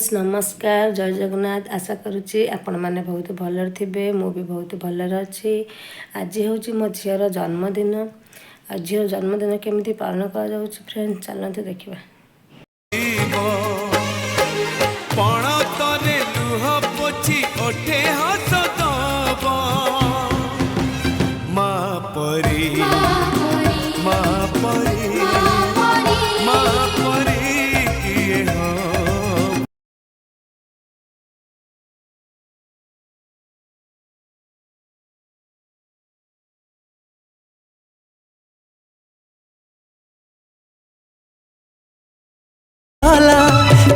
Friends नमस्कार जय जगन्नाथ। आशा करुच्ची आपण मैंने बहुत भलर थे मु भी बहुत भलर अच्छी। आज हूँ मो झीर जन्मदिन। आ झीर जन्मदिन केमी पालन कर फ्रेंड्स चलते देखा।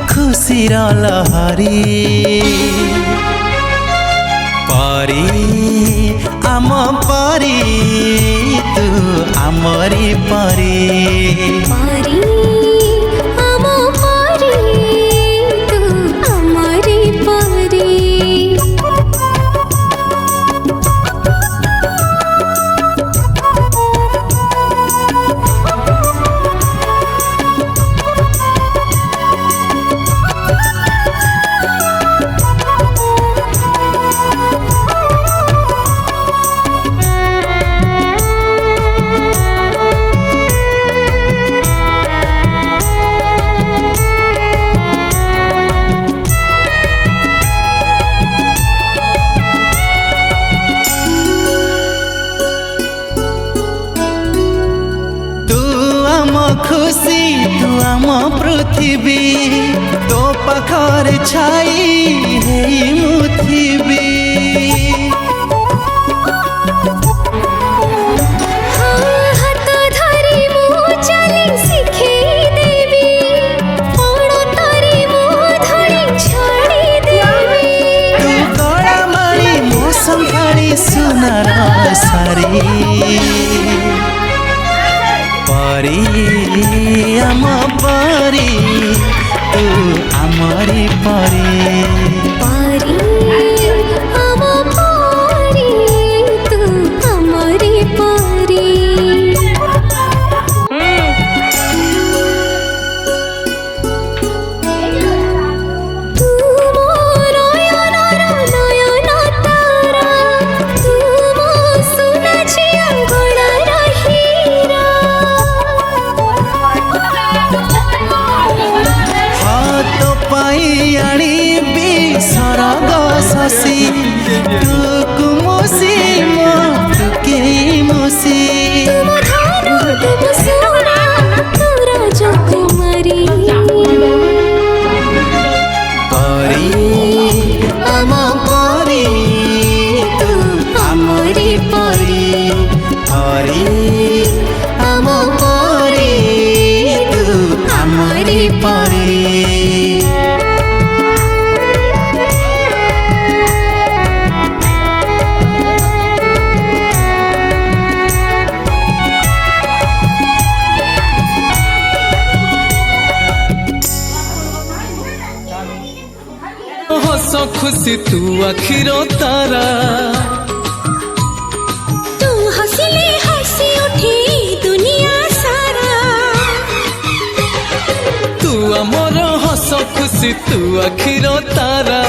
खुशी लहरी परी आम परी तू आमरी परी आम परी तू आमरी परी। खुशी तू आम पृथ्वी तो पाखर छाई हेई मुथिबी। सुनार सारी परी आम परी तू आमरी परी आम परी तू आमरी परी। शशि टुकु मुसी मुटुके मुसी राजकुमारी परी आम परी तू आमरी परी परी आम परी तू आमरी परी। हस खुशी तू आखिरो तारा तू हंसले हंसी उठे दुनिया सारा। तू आमर हस खुशी तू आखिरो तारा